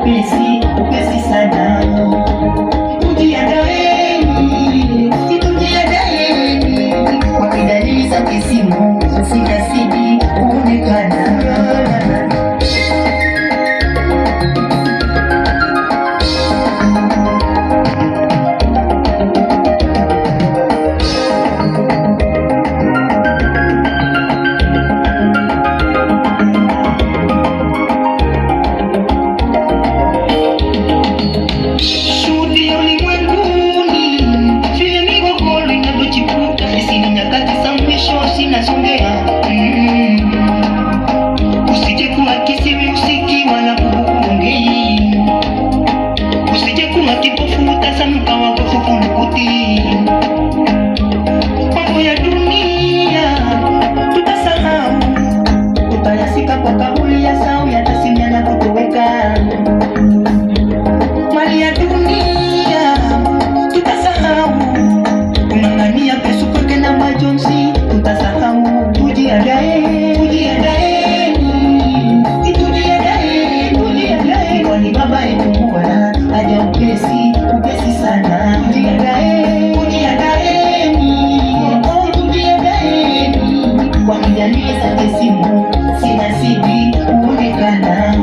upesi sana. Tujiandaeni, kwa dalili za kisimu zinazidi kuonekana. Usije kuwa kisiwi usiki wala kuongei, usije kuwa kipofu utasamuka wakofu funukuti. Mambo ya dunia tutasahau, tutayasika kwa kauli ya sau yatasimia na kutoweka. Mali ya dunia tutasahau, kung'ang'ania pesu kweke na majonzi tutasahau. Kwani baba yetu Mola aja upesi sana. Tujiandaeni, kwani dalili za kisimu zinazidi kuonekana.